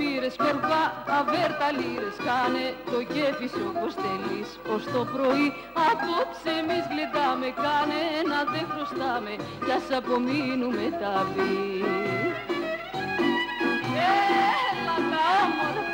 μπύρες, κορβά, αβέρτα λίρες, κάνε το κέφι σου όπως θέλεις ως το πρωί. Απόψε εμείς γλεντάμε, κάνε να δεν χρωστάμε κι ας απομείνουμε τα πει. Έλα τα όμορφα.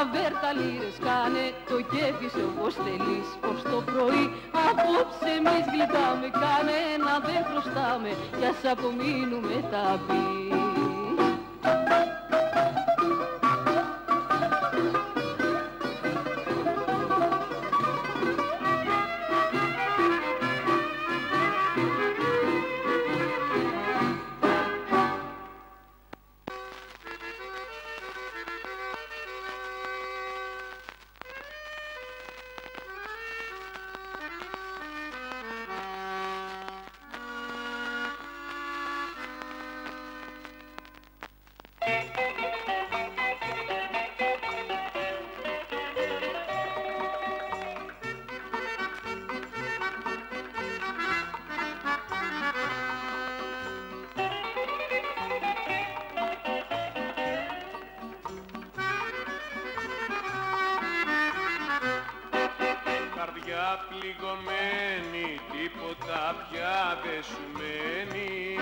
Αβέρτα λίρες, κάνε το κέφι σου όπως θέλεις ως το πρωί. Απόψε εμείς γλιτάμε, κάνε να δεν χρωστάμε κι ας απομείνουμε τα πει. Πληγωμένη, τίποτα πια δε σου μένει.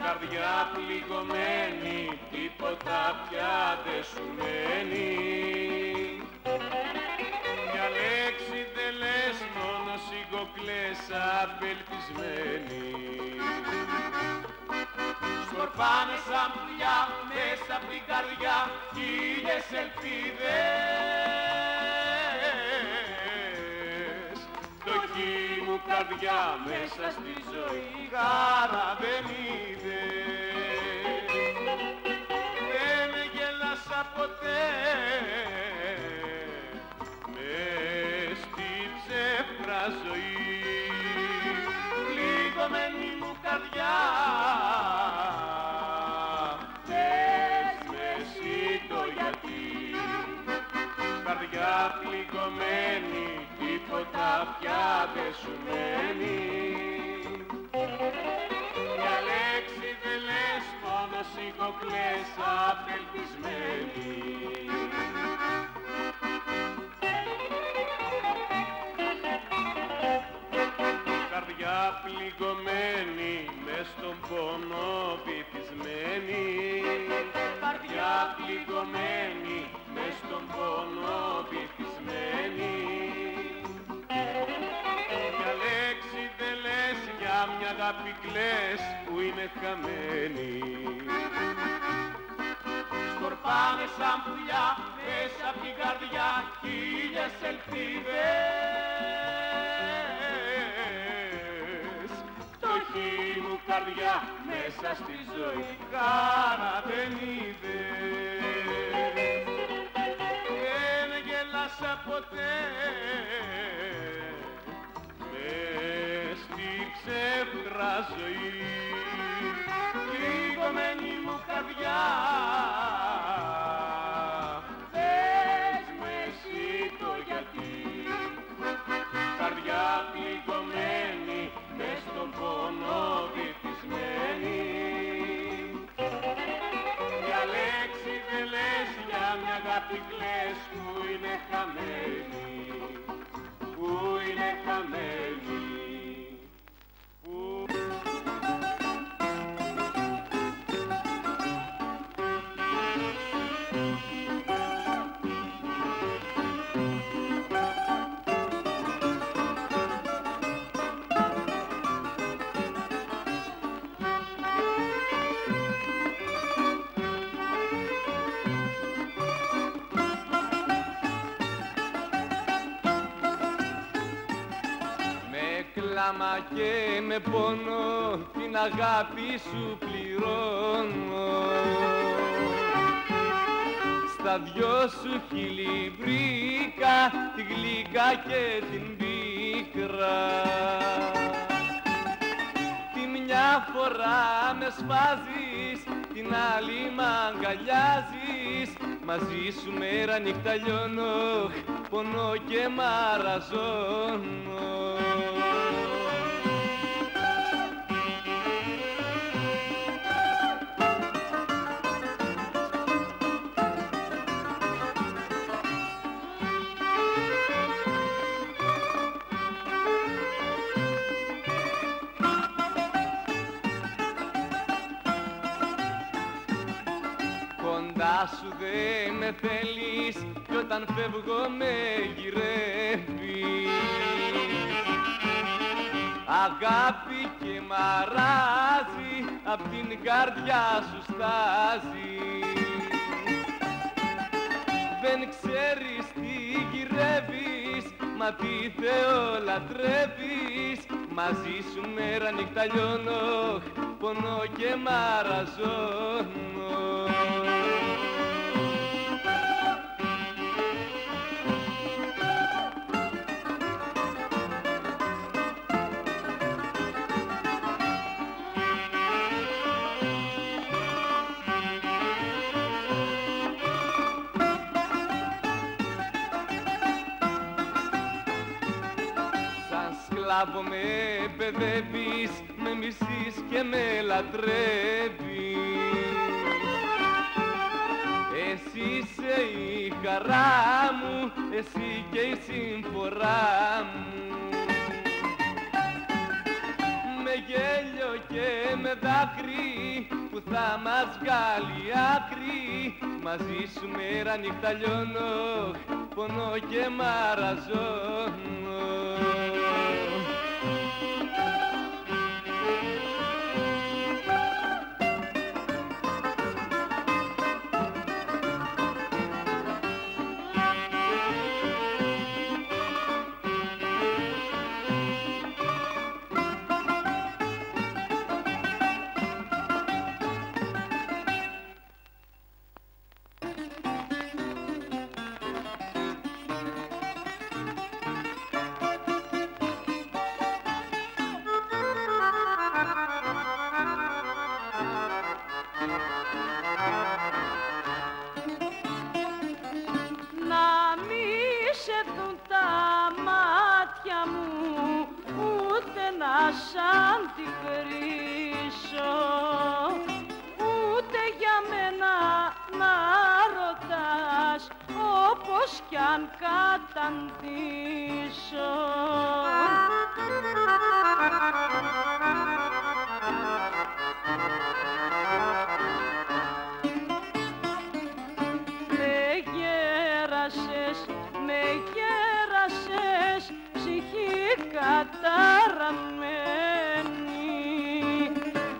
Καρδιά πληγωμένη, τίποτα πια δε σου μένει. Μια λέξη δεν λες, μόνο σιγοκλές απελπισμένη. Σκορπάνε σαν πουλιά μέσα απ' την καρδιά χίλιες ελπίδες. Το χει μου καρδιά μέσα στη ζωή χαρά δεν είδε. Δεν γέλασα ποτέ μες στη ψεύτρα ζωή. Πληγωμένη μου καρδιά, πες με εσύ το γιατί. Καρδιά πληγωμένη, τίποτα πια δε σου μένει. Μια λέξη δεν λες, μόνο σιγοκλές απελπισμένη. Καρδιά πληγωμένη, μες στον πόνο βυθισμένη. Καρδιά πληγωμένη, μες στον πόνο βυθισμένη. Μια λέξη δεν λες, για μια αγάπη κλαις που είναι χαμένη. Σκορπάνε σαν πουλιά μέσα απ' την καρδιά χίλιες ελπίδες. Το χει μου καρδιά μέσα στη ζωή χαρά δεν είδε. Δεν γελάσα ποτέ μες στη ψεύτρα ζωή. Πληγωμένη μου καρδιά, πες με εσύ το γιατί. Καρδιά πληγωμένη, μες στον πόνο βυθισμένη. Μια λέξη δεν λες, για μια αγάπη κλαις που είναι χαμένη. Που είναι χαμένη. κλάμα και με πόνο την αγάπη σου πληρώνω. Στα δυο σου χείλη βρήκα τη γλυκά και την πίκρα. Τη μια φορά με σφάζεις, την άλλη μ' αγκαλιάζεις. Μαζί σου μέρα νύχτα λιώνω, πονώ και μαραζώνω. Κοντά σου δε με θέλεις κι όταν φεύγω με γυρεύεις. Αγάπη και μαράζει, απ' την καρδιά σου στάζει. Δεν ξέρεις τι γυρεύεις, μα τι Θεό λατρεύεις. Μαζί σου μέρα νύχτα λιώνω, πονώ και μαραζώνω. Σκλάβο με παιδεύεις, με μισείς και με λατρεύεις. Εσύ είσαι η χαρά μου, εσύ και η συμφορά μου. Με γέλιο και με δάκρυ που θα μας βγάλει άκρη. Μαζί σου μέρα νύχτα λιώνω, πονώ και μαραζώνω.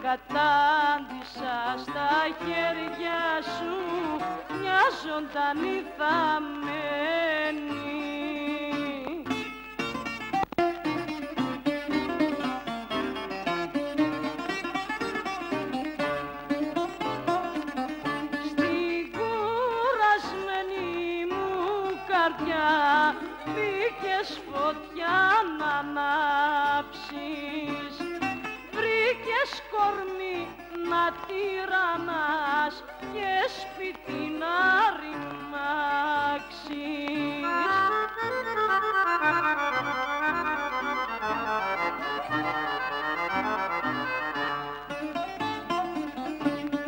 Κατάντησα στα χέρια σου μια ζωντανή θαμμένη. Στην κουρασμένη μου καρδιά μπήκες φωτιά να ανάψεις. Βρήκες κορμί να τυραννάς και σπίτι να ρημάξεις.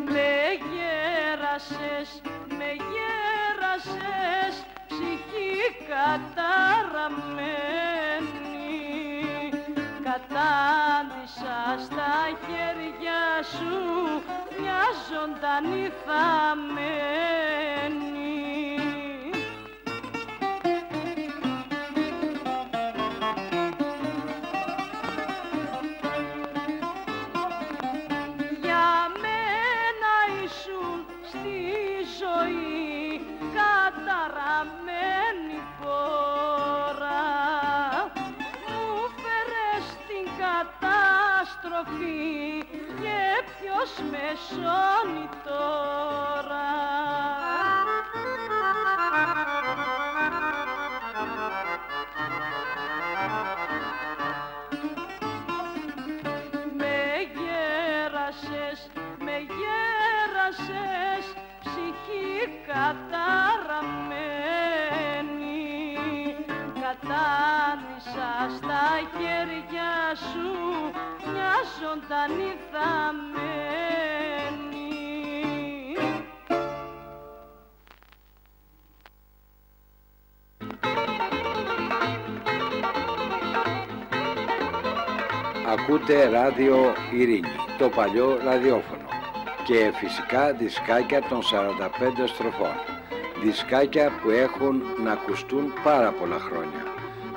Με γέρασες, ψυχή καταραμένη. Κατάντησα στα χέρια σου μια ζωντανή θαμμένη. Για μένα ήσουν στη ζωή καταραμένη χώρα. Μου φέρες την στροφή και ποιος με σώνει τώρα. Με γέρασες ψυχή καταραμένη, κατάντησα στα χέρια σου μια ζωντανή θαμένη. Ακούτε ράδιο Ειρήνη, το παλιό ραδιόφωνο, και φυσικά δισκάκια των 45 στροφών. Δισκάκια που έχουν να ακουστούν πάρα πολλά χρόνια.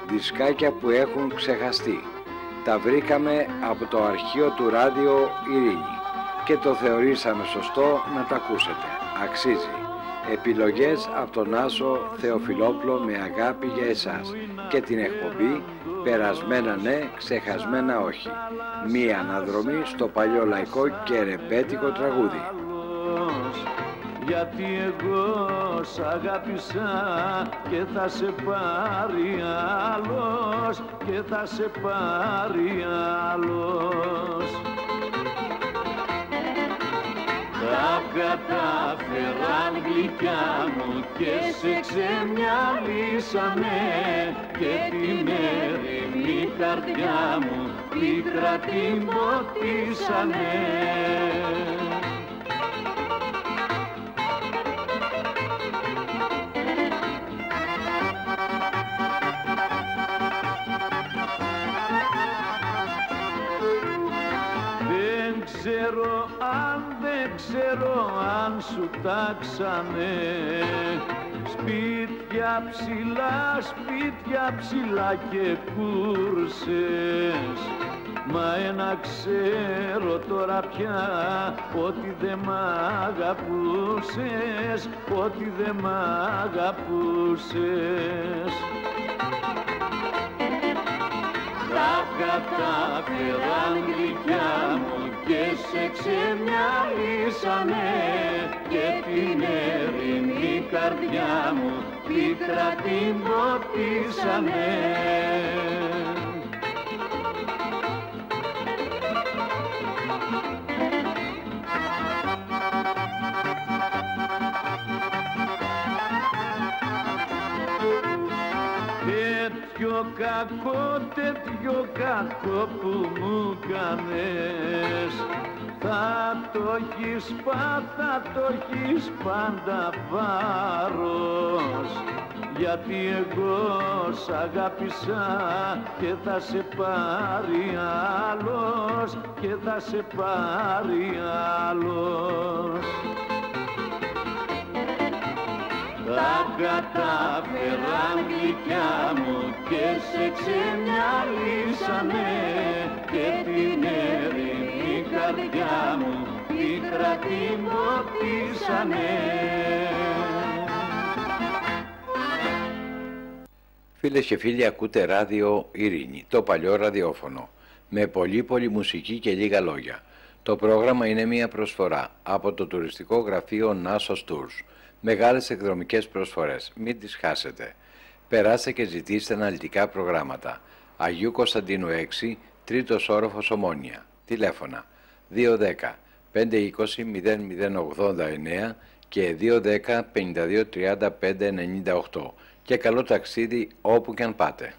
Δισκάκια που έχουν ξεχαστεί. Τα βρήκαμε από το αρχείο του ράδιο Ειρήνη και το θεωρήσαμε σωστό να τα ακούσετε. Αξίζει. Επιλογές από τον Άσο Θεοφιλόπουλο με αγάπη για εσάς και την εκπομπή «Περασμένα ναι, ξεχασμένα όχι». Μία αναδρομή στο παλιό λαϊκό και ρεμπέτικο τραγούδι. Γιατί εγώ σ' αγάπησα και θα σε πάρει άλλος, και θα σε πάρει άλλος. Τα κατάφεραν γλυκιά μου και σε ξεμυαλίσανε και την έρημη καρδιά μου πίκρα την ποτίσανε. Δεν ξέρω αν σου τάξανε σπίτια ψηλά και κούρσες. Μα ένα ξέρω τώρα πια, ότι δε μ' αγαπούσες, ότι δε μ' αγαπούσες. Τα κατάφεραν γλυκιά μου και σε ξεμυαλίσανε και την έρημη καρδιά μου πίκρα την ποτίσανε. Τέτοιο κακό που μου κάνες, θα το έχεις πάντα βάρος. Γιατί εγώ σ' αγάπησα και θα σε πάρει άλλος, και θα σε πάρει άλλος. Τα κατάφεραν γλυκιά μου και σε ξεμυαλίσανε και την έρημη καρδιά μου πίκρα την ποτίσανε. Φίλες και φίλοι, ακούτε ράδιο Ειρήνη, το παλιό ραδιόφωνο, με πολύ μουσική και λίγα λόγια. Το πρόγραμμα είναι μια προσφορά από το τουριστικό γραφείο Nasos Tours. Μεγάλες εκδρομικές προσφορές, μην τις χάσετε. Περάστε και ζητήστε αναλυτικά προγράμματα. Αγίου Κωνσταντίνου 6, τρίτος όροφος Ομόνια. Τηλέφωνα 210 520 0089 και 210 52 35 98. Και καλό ταξίδι όπου και αν πάτε.